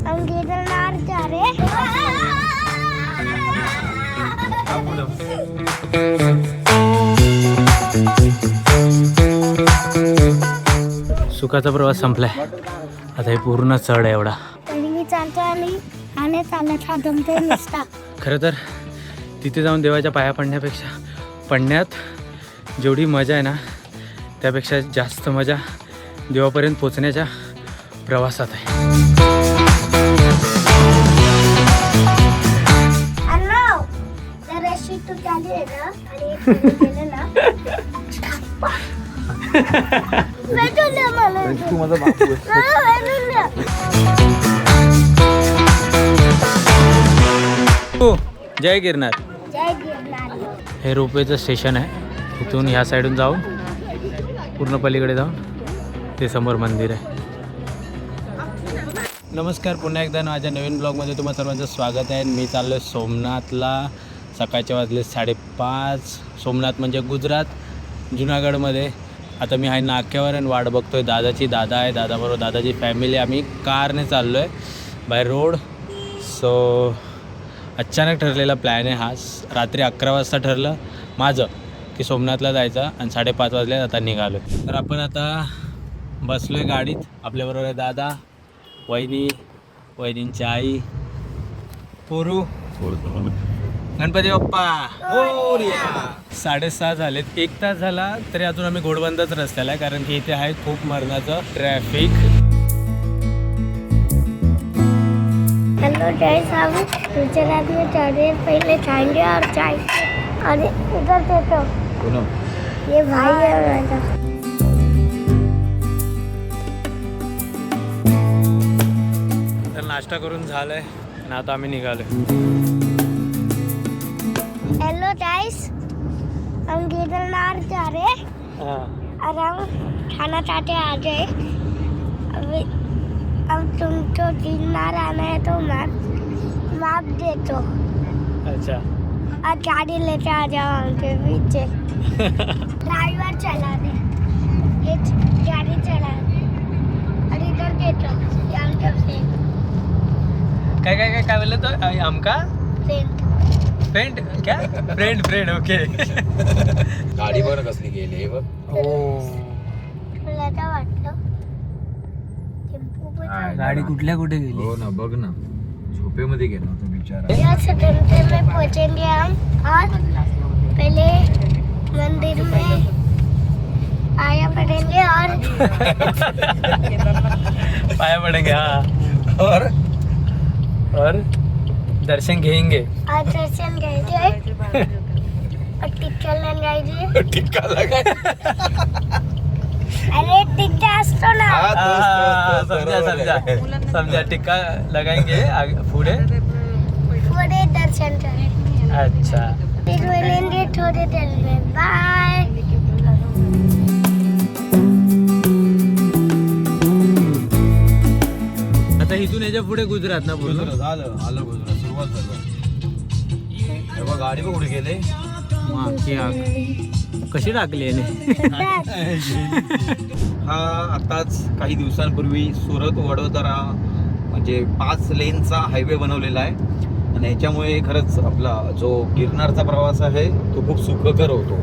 हम केदारनाथ जा रहे हैं। सुखाचा प्रवास संपलाय, आता हे पूर्ण चढ आहे एवढा. मी चालतो आणि चालत हा दमते नसता. खरं तर तिथे जाऊन देवाच्या पाया पडण्यापेक्षा पडण्यात जेवढी मजा आहे ना, त्यापेक्षा जास्त मजा देवापर्यंत पोचण्याच्या प्रवासात आहे. जय गिरनार. जय गिरनार. हे रोपवेचं स्टेशन आहे. इथून ह्या साईडून जाऊन पूर्ण पलीकडे जाऊन ते समोर मंदिर आहे. नमस्कार, पुन्हा एकदा माझ्या नवीन ब्लॉगमध्ये तुम्हा सर्वांचं स्वागत आहे. मी चाललो आहे सोमनाथला. सकाळचे वाजले 5:30. सोमनाथ म्हणजे गुजरात, जुनागडमध्ये. आता मी आहे नाक्यावर आणि वाट बघतो आहे दादाची. दादा आहे, दादाबरोबर दादाची फॅमिली. आम्ही कारने चाललो आहे बाय रोड. सो अचानक ठरलेला प्लॅन आहे हा. रात्री 11 वाजता ठरलं माझं की सोमनाथला जायचं आणि 5:30 वाजले आता निघालो. तर आपण आता बसलो आहे गाडीत. आपल्याबरोबर आहे दादा, वहिनींची आई, पोरू, गणपती बाप्पा. 6:30 झालेत. 1 तास झाला तरी अजून आम्ही घोडबंदच रस्त्याला आहे, कारण की इथे आहे खूप मरणाचं ट्रॅफिक. हेलो गाइस, हम गुजरात में चल रहे हैं. पहले खाएंगे और चाय. और इधर देखो, ये भाई है मेरा. तर नाश्ता करून झालं आहे आणि आता आम्ही निघालो. हेलो गाइस, हम केदारनाथ जा रहे हैं और हम खाना चाहते आ गए. अभी अब तुमको गिरनार आना है तो माप दे दो. अच्छा, और गाड़ी लेके आ जाओ हमके पीछे. ड्राइवर चला दे, ये गाड़ी चला दे. और इधर देखो, ये हमका फ्रेंड. काय काय काय काय बोलले तो आमका फ्रेंड क्या फ्रेंड ओके. गाडी बघ कसली गेली बघ. तुला काय वाटलं? गाडी कुठे गेली? हो ना, बघ ना, झोपेमध्ये गेला तो बिचारा. यहाँ से घंटे में पहुँचेंगे हम. और पहले मंदिर में पाया पड़ेंगे और पाया पड़ेंगे. हाँ, और दर्शन घेंगे. और दर्शन करेंगे और टिक्का लगाएंगे. टिक्का लगा. अरे टिक्का असतो ना. समझा टिक्का लगाएंगे पुढे. पुढे दर्शन करेंगे. अच्छा, फिर मिलेंगे थोड़ी देर में. बाय. आता इथून याच्या पुढे गुजरात ना. गुजरात आलं गुजरात सुरुवात झालं. तेव्हा गाडी बघ कुठे गेले. कशी टाकली याने. हा आताच काही दिवसांपूर्वी सुरत वडोदरा म्हणजे 5 लेनचा हायवे बनवलेला आहे आणि याच्यामुळे खरंच आपला जो गिरनारचा प्रवास आहे तो खूप सुखकर होतो.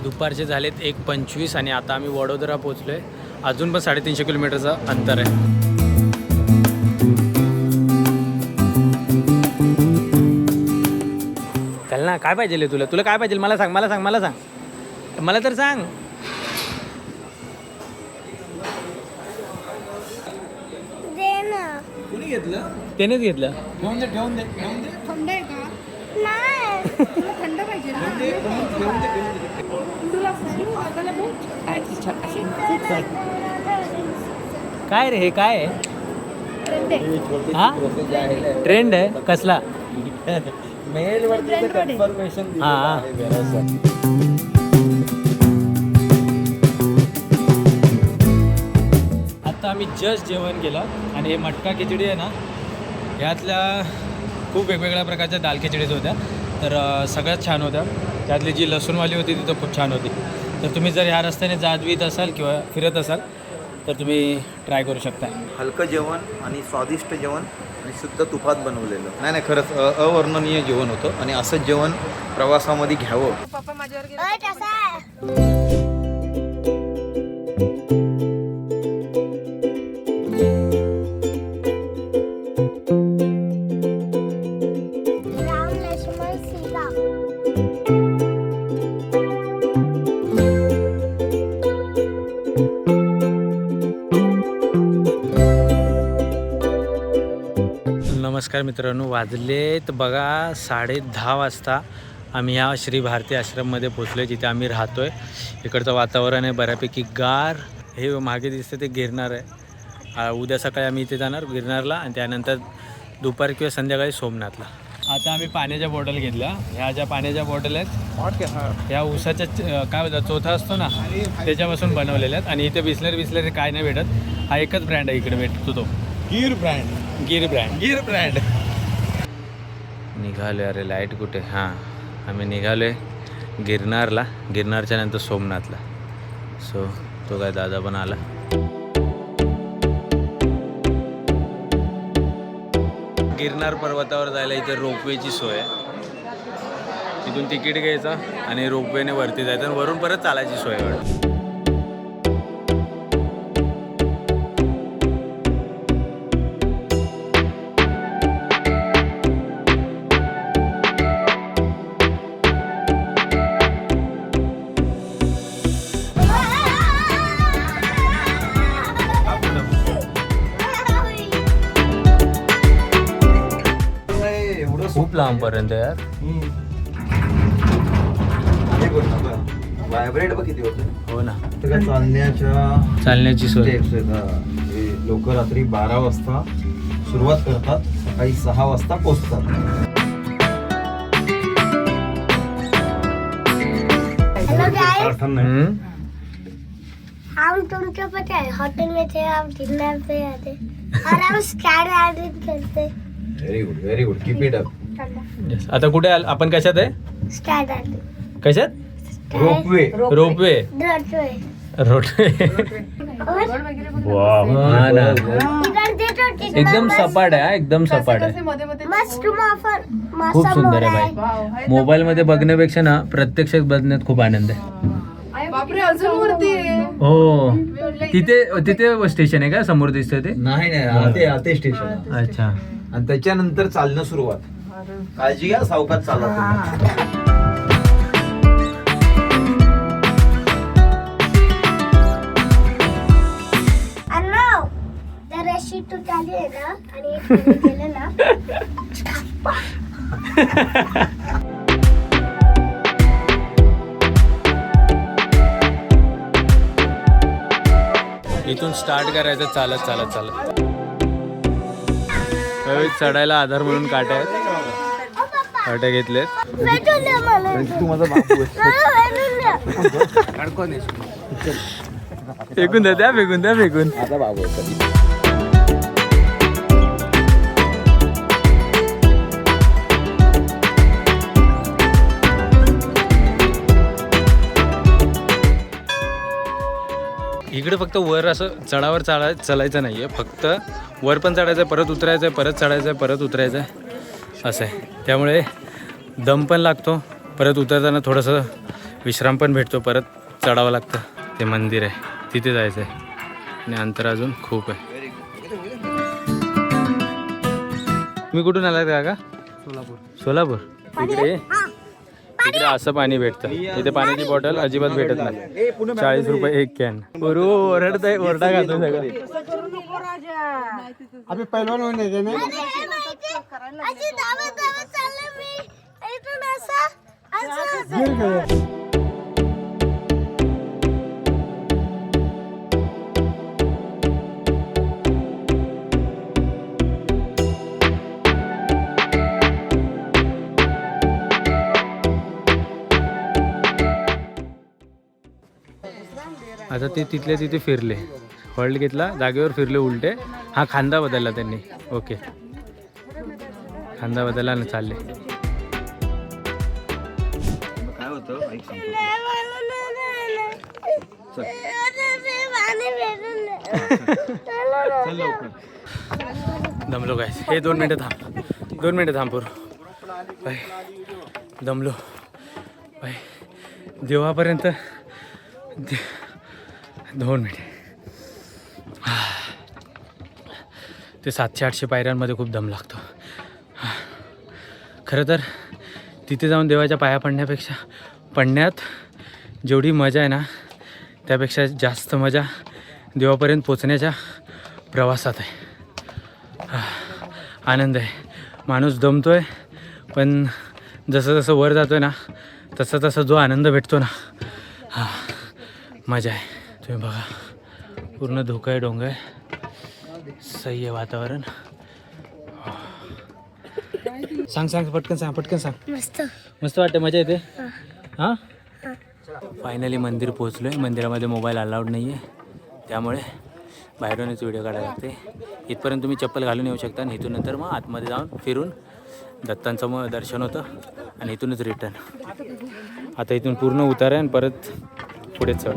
दुपारचे झालेत 1:25 आणि आता आम्ही वडोदरा पोचलोय. अजून पण 350 किलोमीटरचं अंतर आहे. चल ना, काय पाहिजे तुला काय पाहिजे मला सांग. मला तर सांग. दे ना. कुणी घेतलं? त्यानेच घेतलं. ठेवून दे. थंड आहे का? नाही. तुला थंड पाहिजे ना. काय रे, हे काय आहे? हा, ट्रेंड आहे कसला? मेल वरती कन्फर्मेशन दिलं हा. आहे जरासं. आता आम्ही जस्ट जेवण केलं आणि हे मटका खिचडी आहे ना, ह्यातल्या खूप वेगवेगळ्या प्रकारच्या दाल खिचडीज होत्या. तर सगळ्यात छान होत्या. त्यातली जी लसूणवाली होती ती तर खूप छान होती. तर तुम्ही जर ह्या रस्त्याने जात असाल किंवा फिरत असाल तर तुम्ही ट्राय करू शकता. हलकं जेवण आणि स्वादिष्ट जेवण आणि शुद्ध तुपात बनवलेलं. नाही खरंच अवर्णनीय जेवण होतं आणि असंच जेवण प्रवासामध्ये घ्यावं. नमस्कार मित्रांनो, वाजलेत बघा 10:30 वाजता. आम्ही ह्या श्री भारती आश्रममध्ये पोचलो, जिथे आम्ही राहतो आहे. इकडचं वातावरण आहे बऱ्यापैकी गार. हे मागे दिसते ते गिरनार आहे. उद्या सकाळी आम्ही इथे जाणार गिरनारला आणि त्यानंतर दुपारी किंवा संध्याकाळी सोमनाथला. आता आम्ही पाण्याच्या बॉटल घेतल्या. ह्या ज्या पाण्याच्या बॉटल आहेत ह्या ऊसाच्या काय बोलतात चोथा असतो ना त्याच्यापासून बनवलेल्या आहेत. आणि इथे बिस्लरी काय नाही भेटत. हा एकच ब्रँड आहे इकडे भेटतो, तो गिर ब्रँड. निघालो. अरे लाईट कुठे? हां, आम्ही निघालो आहे गिरनारला. गिरनारच्या नंतर सोमनाथला. सो तो काय दादा पण आला. गिरनार पर्वतावर जायला इथे रोपवेची सोय आहे. इथून तिकीट घ्यायचं आणि रोपवेने वरती जायचं आणि वरून परत चालायची सोय आहे. खूप लांबपर्यंत यार. व्हायब्रेट बघ किती होतं. हो ना. चालण्याची सोय. लोक रात्री 12 वाजता सुरुवात करतात, सकाळी 6 वाजता पोहोचतात. हम तुमको पता है होटल में थे, हम डिनर पे आते और हम स्काई राइडिंग करते. Very good keep it up. Yes. आता कुठे आपण कशात आहे? Sky riding. कशात? रोपवे. रोपवे. रोडवे. एकदम सपाट आहे. एकदम सपाट आहे. खूप सुंदर आहे बाई. मोबाईल मध्ये बघण्यापेक्षा ना प्रत्यक्षात बघण्यात खूप आनंद आहे. हो, तिथे स्टेशन आहे का समोर दिसतंय ते? नाही आते स्टेशन. अच्छा. आणि त्याच्यानंतर चालणं सुरुवात. काळजी घ्या, सावकाश चालत. तू चालू आहे ना आणि केलं ना. इथून स्टार्ट करायचं चालत. चढायला आधार म्हणून काट्या आहेत. काट्या घेतलेत. तू माझा बापू फेकून द्या फेकून. माझा बाबू आहे. इकडे फक्त वर असं चढावर चालायचं नाही आहे. फक्त वर पण चढायचं आहे, परत उतरायचं आहे, परत चढायचं आहे, परत उतरायचं आहे, असं आहे. त्यामुळे दम पण लागतो. परत उतरताना थोडंसं विश्राम पण भेटतो. परत चढावं लागतं. ते मंदिर आहे तिथे जायचं आहे आणि अंतर अजून खूप आहे. तुम्ही कुठून आलात काका? सोलापूर. इकडे असं पाणी भेटतं. इथे पाण्याची बॉटल अजिबात भेटत नाही. 40 रुपये एक कॅन. ओरडा खातो सगळं. आता ते तिथल्या तिथे फिरले. हॉल्ट घेतला, जागेवर फिरले उलटे. हा खांदा बदलला त्यांनी. ओके, खांदा बदलला आणि चालले. काय होतं ऐक सांगतो. चल लवकर. दमलो काय हे 2 मिनटं थांब 2 मिनटं थांब पूर्ण बाय दमलो बाय देवापर्यंत 2 मिनिटे ते 700-800 पायऱ्यांमध्ये खूप दम लागतो. खरं तर तिथे जाऊन देवाच्या पाया पडण्यात जेवढी मजा आहे ना त्यापेक्षा जास्त मजा देवापर्यंत पोचण्याच्या प्रवासात आहे. आनंद आहे. माणूस दमतो आहे पण जसं जसं वर जातो आहे ना तसं जो आनंद भेटतो ना मजा आहे. तुम्ही बघा पूर्ण धुकं आहे डोंगर आहे सही आहे वातावरण. सांग पटकन सांग. मस्त वाटतं मजा येते. हां फायनली मंदिर पोचलो आहे. मंदिरामध्ये मोबाईल अलाउड नाही आहे त्यामुळे बाहेरूनच व्हिडिओ काढायला लागते. इथपर्यंत तुम्ही चप्पल घालून येऊ शकता आणि इथून नंतर मग आतमध्ये जाऊन फिरून दत्तांचं मग दर्शन होतं आणि इथूनच रिटर्न. आता इथून पूर्ण उतार आहे आणि परत पुढे चढ.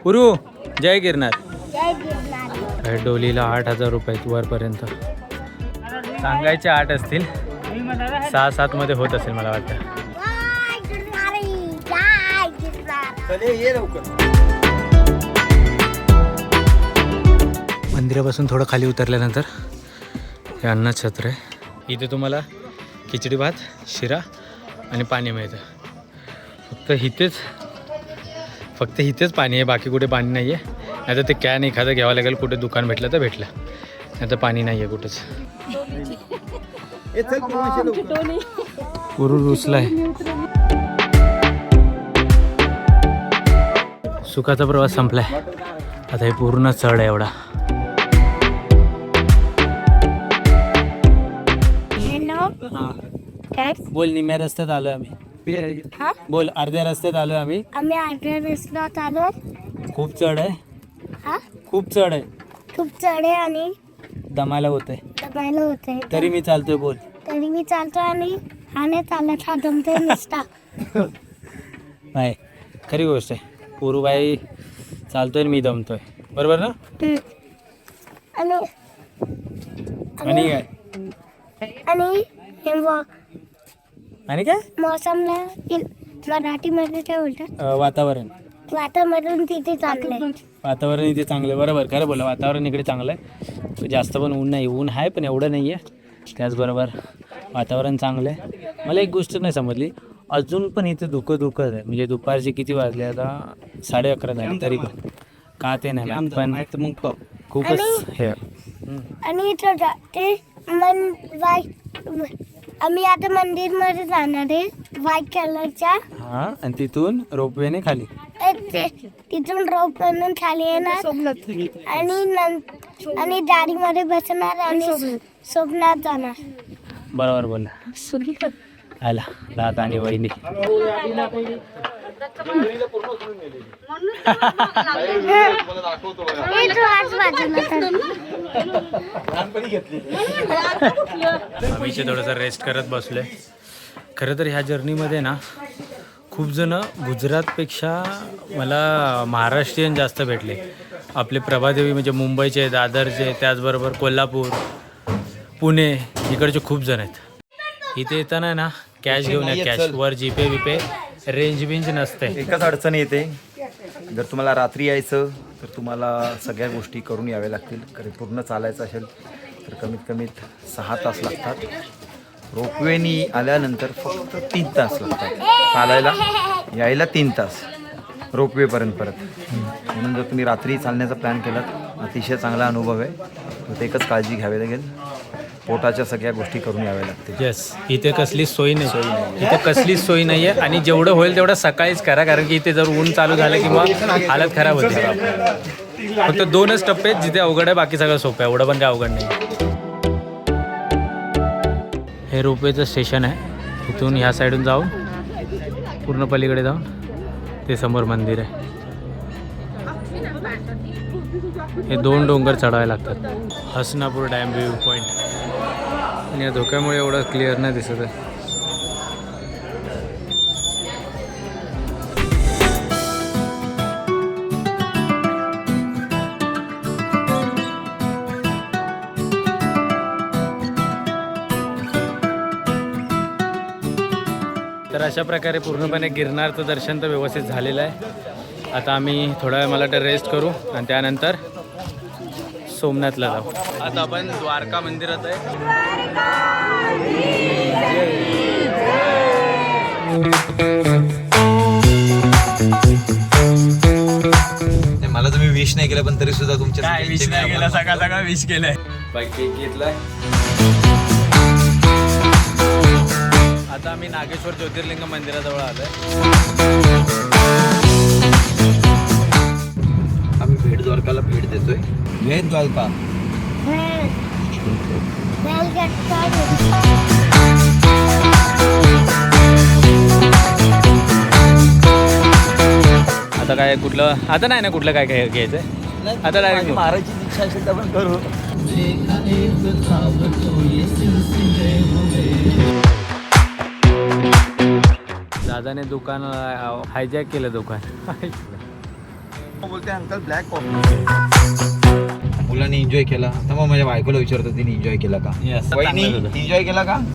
गुरु जय गिरनार. डोलीला 8,000 रुपये वरपर्यंत. सांगायचे 8 असतील 6-7 मध्ये होत असेल मला वाटतं. मंदिरापासून थोडं खाली उतरल्यानंतर हे अन्नछत्र आहे. इथे तुम्हाला खिचडी भात शिरा आणि पाणी मिळतं. फक्त इथेच पाणी आहे बाकी कुठे पाणी नाही आहे. नाही तर ते कॅन एखादं घ्यावं लागेल कुठे दुकान भेटलं तर भेटलं नाही तर पाणी नाही आहे कुठंच. पुरू रुसला आहे. सुखाचा प्रवास संपलाय आता हे पूर्ण चढ आहे एवढा. बोल निम्या रस्त्यात आलोय आम्ही. बोल अर्ध्या रस्त्यात आलोय आम्ही अर्ध्या रस्त्यात आलो. खूप चढ आहे. खूप चढ आहे आणि दमायला होतंय तरी मी चालतोय. बोल तरी मी चालतो आणि हा नाही चालत हा दमतोय नुसता. नाही खरी गोष्ट आहे. पोरूबाई चालतोय मी दमतोय बरोबर ना. आणि काय आणि काय मौसमला मराठीमध्ये काय बोलतात वातावरण तिथे चांगलं. वातावरण इथे चांगलं बरोबर खरं बोला. वातावरण इकडे चांगलं आहे. जास्त पण ऊन नाही. ऊन आहे पण एवढं नाही आहे. त्याचबरोबर वातावरण चांगलं आहे. मला एक गोष्ट नाही समजली अजून पण इथे धुकं आहे. म्हणजे दुपारचे किती वाजले आता 11:30 झाले तरी पण का ते नाही पण मग खूपच हे. आणि आम्ही आता मंदिरमध्ये जाणार आहे व्हाईट कलरच्या. हां आणि तिथून रोपवेने खाली तिथून रोपवेने खाली येणार आणि गाडीमध्ये बसणार आणि सोमनाथ जाणार. बरोबर बोलला. आला रात आणि वहिनी. आम्ही इथे थोडंसं रेस्ट करत बसलोय. खरं तर ह्या जर्नीमध्ये ना खूप जण गुजरातपेक्षा मला महाराष्ट्रीयन जास्त भेटले. आपले प्रभादेवी म्हणजे मुंबईचे दादरचे त्याचबरोबर कोल्हापूर पुणे इकडचे खूप जण आहेत. इथे येताना ना कॅश घेऊन या. कॅश वर जीपे विपे रेंज नसते. एकच अडचण येते जर तुम्हाला रात्री यायचं तर तुम्हाला सगळ्या गोष्टी करून याव्या लागतील. कारण पूर्ण चालायचं असेल तर कमीत 6 तास लागतात. रोपवेनी आल्यानंतर फक्त 3 तास लागतात. चालायला यायला 3 तास रोपवेपर्यंत परत. म्हणून जर तुम्ही रात्री चालण्याचा प्लॅन केलात अतिशय चांगला अनुभव आहे. तर एकच काळजी घ्यावी लागेल पोटाच्या सगळ्या गोष्टी करून याव्या लागतील. येस इथे कसलीच सोय नाही. इथे कसलीच सोय नाही आहे आणि जेवढं होईल तेवढं सकाळीच करा कारण की इथे जर ऊन चालू झालं की मग हालत खराब होते. फक्त 2च टप्पे आहेत जिथे अवघड आहे बाकी सगळं सोपं आहे. एवढं पण काय अवघड नाही. हे रोपवेचं स्टेशन आहे. इथून ह्या साईडून जाऊन पूर्ण पलीकडे जाऊन ते समोर मंदिर आहे. हे 2 डोंगर चढावे लागतात. हसनापूर डॅम व्ह्यू पॉईंट आणि या धोक्यामुळे एवढं क्लिअर नाही दिसत आहे. तर अशा प्रकारे पूर्णपणे गिरनारचं दर्शन तर व्यवस्थित झालेलं आहे. आता आम्ही थोडा वेळ मला वाटतं रेस्ट करू आणि त्यानंतर सोमनाथला जाऊ. आता आपण द्वारका मंदिरात आहे. मला तुम्ही विश नाही केलं पण तरी सुद्धा तुमच्या काय विश नाही केला, सकाळ सकाळ विश केलंय. बाईक केक घेतलाय. आता आम्ही नागेश्वर ज्योतिर्लिंग मंदिराजवळ आलोय. आम्ही भेट द्वारकाला भेट देतोय. भेट द्वारका आता काय कुठलं आता नाही ना कुठलं काय काय घ्यायचंय. आता डायरेक्ट मारायची इच्छा असेल तर आपण करू. दादाने दुकान हायजॅक केलं दुकान. बोलते अंकल ब्लॅक कॉफी. मुलांनी एन्जॉय केला. आता मग माझ्या बायकोला विचारतो तिने एन्जॉय केला का. Yes, वहिनी चांगलं झालं. एन्जॉय केला का?